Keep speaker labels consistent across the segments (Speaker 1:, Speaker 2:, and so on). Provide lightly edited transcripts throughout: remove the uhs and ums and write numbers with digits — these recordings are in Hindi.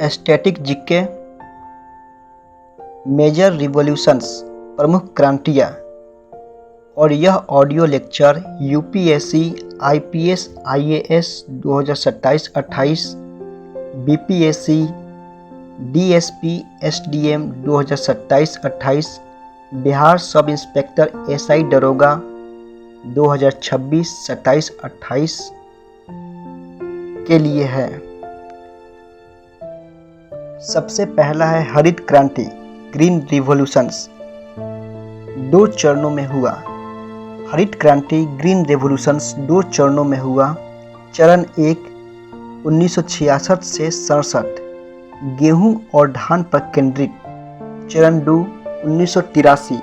Speaker 1: स्टैटिक जीके, मेजर रिवॉल्यूशंस, प्रमुख क्रांतियाँ। और यह audio lecture UPSC, IPS, IAS 2027-28, BPSC, DSP, SDM 2027-28, Bihar sub inspector SI दरोगा 2026, 27, 28 के लिए है। सबसे पहला है हरित क्रांति, ग्रीन रिवॉल्यूशंस। 2 चरणों में हुआ। हरित क्रांति, ग्रीन रिवॉल्यूशंस 2 चरणों में हुआ। चरण 1 1966 से 67 गेहूं और धान पर केंद्रित। चरण 2 1983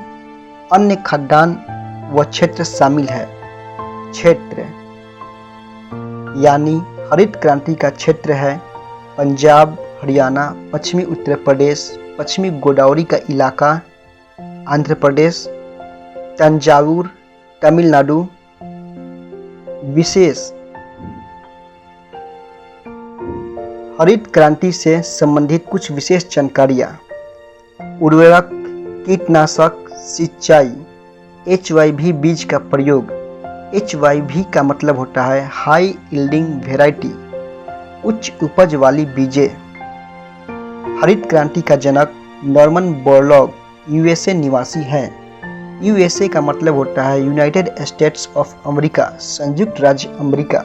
Speaker 1: अन्य खाद्यान्न व क्षेत्र शामिल है। क्षेत्र यानी हरित क्रांति का क्षेत्र है पंजाब, हरियाणा, पश्चिमी उत्तर प्रदेश, पश्चिमी गोदावरी का इलाका, आंध्र प्रदेश, तंजावुर, तमिलनाडु। विशेष हरित क्रांति से संबंधित कुछ विशेष जानकारियाँ। उर्वरक, कीटनाशक, सिंचाई, HYV बीज का प्रयोग। HYV का मतलब होता है हाई यील्डिंग वेराइटी, उच्च उपज वाली बीजें। हरित क्रांति का जनक नॉर्मन बोरलॉग USA निवासी हैं। USA का मतलब होता है यूनाइटेड स्टेट्स ऑफ अमेरिका, संयुक्त राज्य अमेरिका।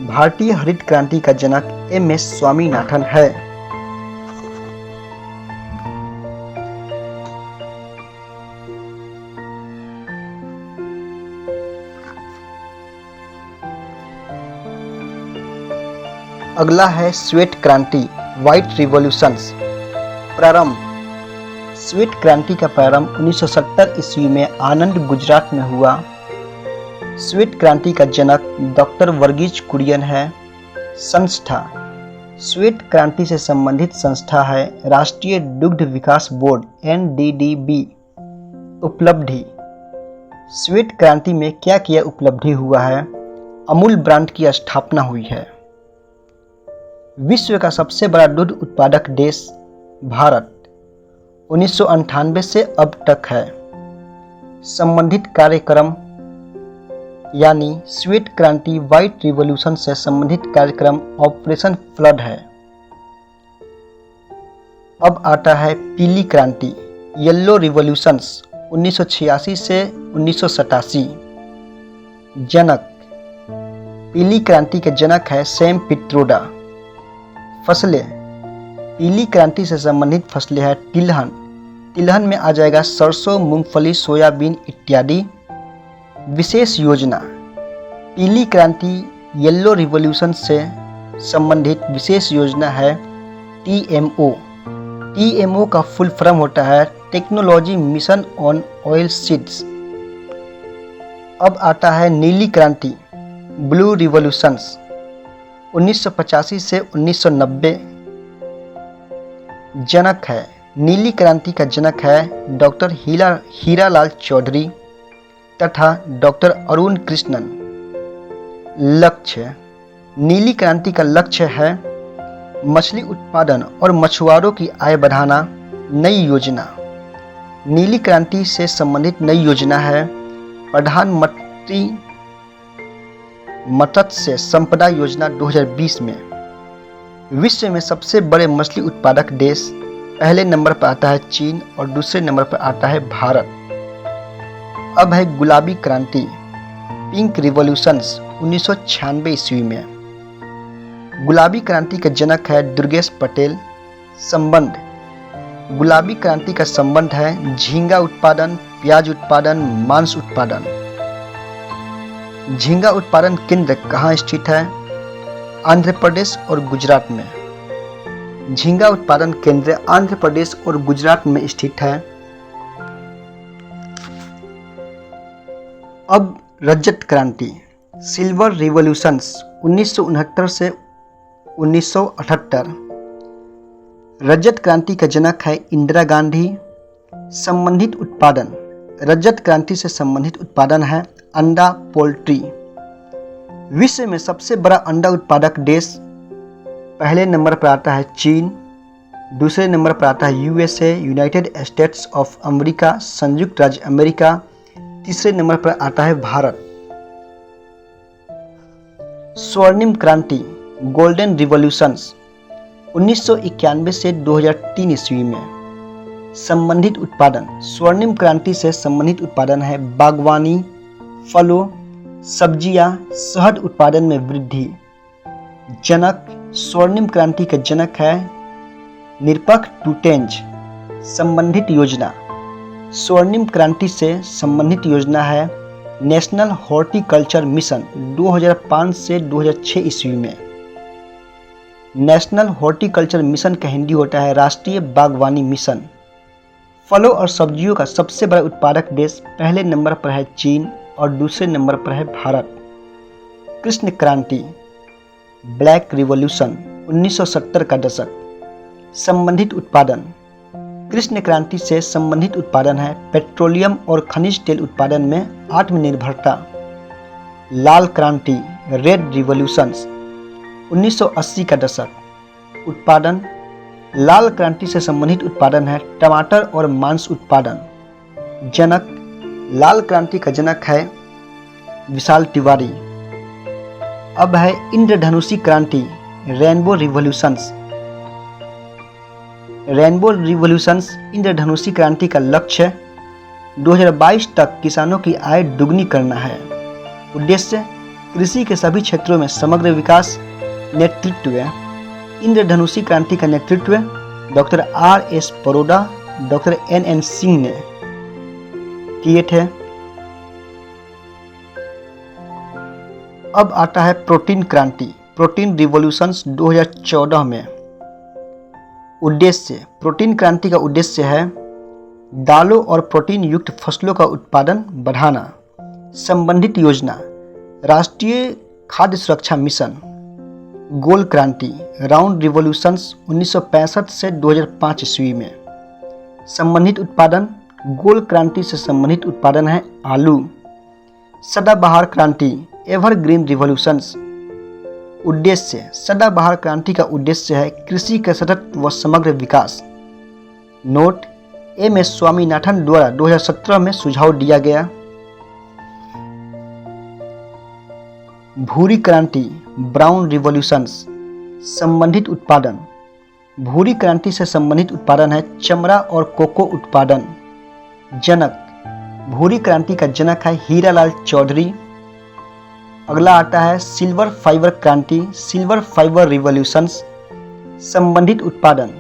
Speaker 1: भारतीय हरित क्रांति का जनक MS स्वामीनाथन है। अगला है श्वेत क्रांति, व्हाइट रिवॉल्यूशंस। प्रारंभ। श्वेत क्रांति का प्रारंभ 1970 ईस्वी में आनंद, गुजरात में हुआ। श्वेत क्रांति का जनक डॉक्टर वर्गीज कुरियन है। संस्था। श्वेत क्रांति से संबंधित संस्था है राष्ट्रीय दुग्ध विकास बोर्ड NDDB। उपलब्धि। श्वेत क्रांति में क्या क्या उपलब्धि हुआ है? अमूल ब्रांड की स्थापना हुई है। विश्व का सबसे बड़ा दूध उत्पादक देश भारत 1998 से अब तक है। संबंधित कार्यक्रम यानी श्वेत क्रांति, व्हाइट रिवॉल्यूशन से संबंधित कार्यक्रम ऑपरेशन फ्लड है। अब आता है पीली क्रांति, येलो रिवॉल्यूशंस 1986 से 1987। जनक। पीली क्रांति के जनक है सैम पित्रोदा। फसलें। पीली क्रांति से संबंधित फसलें हैं तिलहन। तिलहन में आ जाएगा सरसों, मूंगफली, सोयाबीन इत्यादि। विशेष योजना। पीली क्रांति, येलो रिवॉल्यूशन से संबंधित विशेष योजना है TMO। TMO का फुल फॉर्म होता है technology mission on oil seeds. अब आता है नीली क्रांति, ब्लू रिवॉल्यूशंस 1985 से 1990। जनक है। नीली क्रांति का जनक है डॉक्टर हीरालाल चौधरी तथा डॉक्टर अरुण कृष्णन। लक्ष्य। नीली क्रांति का लक्ष्य है मछली उत्पादन और मछुआरों की आय बढ़ाना। नई योजना। नीली क्रांति से संबंधित नई योजना है प्रधानमंत्री मत्स्य संपदा योजना 2020 में। विश्व में सबसे बड़े मछली उत्पादक देश, पहले नंबर पर आता है चीन और दूसरे नंबर पर आता है भारत। अब है गुलाबी क्रांति, पिंक रिवॉल्यूशंस 1996 ईस्वी में। गुलाबी क्रांति के जनक है दुर्गेश पटेल। संबंध। गुलाबी क्रांति का संबंध है झींगा उत्पादन, प्याज उत्पादन, मांस उत्पादन। झींगा उत्पादन केंद्र कहाँ स्थित है? आंध्र प्रदेश और गुजरात में। झींगा उत्पादन केंद्र आंध्र प्रदेश और गुजरात में स्थित है। अब रजत क्रांति, सिल्वर रिवॉल्यूशंस 1969 से 1978। रजत क्रांति का जनक है इंदिरा गांधी। संबंधित उत्पादन। रजत क्रांति से संबंधित उत्पादन है अंडा, पोल्ट्री। विश्व में सबसे बड़ा अंडा उत्पादक देश पहले नंबर पर आता है चीन, दूसरे नंबर पर आता है USA, United states of America, संयुक्त राज्य अमेरिका, तीसरे नंबर पर आता है भारत। स्वर्णिम क्रांति गोल्डन रिवॉल्यूशंस 1991 से 2003 ईस्वी में संबंधित उत्पादन। स्वर्णिम क्रांति से संबंधित उत्पादन है बागवानी, फलों, सब्जियां, शहद उत्पादन में वृद्धि। जनक स्वर्णिम क्रांति के जनक है निरपक्ष टूटेंज। संबंधित योजना स्वर्णिम क्रांति से संबंधित योजना है नेशनल हॉर्टिकल्चर मिशन 2005 से 2006 ईस्वी में। नेशनल हॉर्टिकल्चर मिशन का हिंदी होता है राष्ट्रीय बागवानी मिशन। फलों और सब्जियों का सबसे बड़ा उत्पादक देश पहले नंबर पर है चीन और दूसरे नंबर पर है भारत। कृष्ण क्रांति ब्लैक रिवॉल्यूशन 1970 का दशक। संबंधित उत्पादन कृष्ण क्रांति से संबंधित उत्पादन है पेट्रोलियम और खनिज तेल उत्पादन में आत्मनिर्भरता। लाल क्रांति रेड रिवॉल्यूशंस 1980 का दशक। उत्पादन लाल क्रांति से संबंधित उत्पादन है टमाटर और मांस उत्पादन। जनक लाल क्रांति का जनक है विशाल तिवारी। अब है इंद्रधनुषी क्रांति रेनबो रिवॉल्यूशंस। रेनबो रिवॉल्यूशंस इंद्रधनुषी क्रांति का लक्ष्य 2022 तक किसानों की आय दुगनी करना है। उद्देश्य कृषि के सभी क्षेत्रों में समग्र विकास। नेतृत्व इंद्रधनुषी क्रांति का नेतृत्व doctor R.S. Paroda, doctor N.N. Singh ने किए थे। अब आता है प्रोटीन क्रांति प्रोटीन रिवॉल्यूशंस 2014 में। उद्देश्य प्रोटीन क्रांति का उद्देश्य है दालों और प्रोटीन युक्त फसलों का उत्पादन बढ़ाना। संबंधित योजना राष्ट्रीय खाद्य सुरक्षा मिशन। गोल क्रांति राउंड रिवॉल्यूशंस 1965 से 2005 ईस्वी में। संबंधित उत्पादन गोल क्रांति से संबंधित उत्पादन है आलू। सदाबहार क्रांति एवरग्रीन रिवॉल्यूशंस। उद्देश्य सदाबहार क्रांति का उद्देश्य है कृषि के सतत व समग्र विकास। Note M.S. स्वामीनाथन द्वारा 2017 में सुझाव दिया गया। भूरी क्रांति ब्राउन रिवॉल्यूशंस। संबंधित उत्पादन भूरी क्रांति से संबंधित उत्पादन है चमड़ा और कोको उत्पादन। जनक भूरी क्रांति का जनक है हीरालाल चौधरी। अगला आता है सिल्वर फाइबर क्रांति सिल्वर फाइबर रिवॉल्यूशंस। संबंधित उत्पादन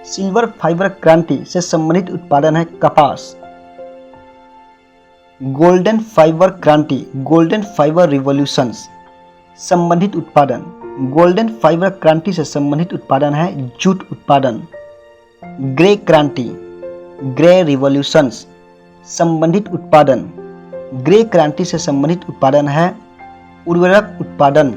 Speaker 1: सिल्वर फाइबर क्रांति से संबंधित उत्पादन है कपास। गोल्डन फाइबर क्रांति गोल्डन फाइबर रिवॉल्यूशंस। संबंधित उत्पादन गोल्डन फाइबर क्रांति से संबंधित उत्पादन है जूट उत्पादन। ग्रे क्रांति ग्रे रिवॉल्यूशंस। संबंधित उत्पादन ग्रे क्रांति से संबंधित उत्पादन है उर्वरक उत्पादन।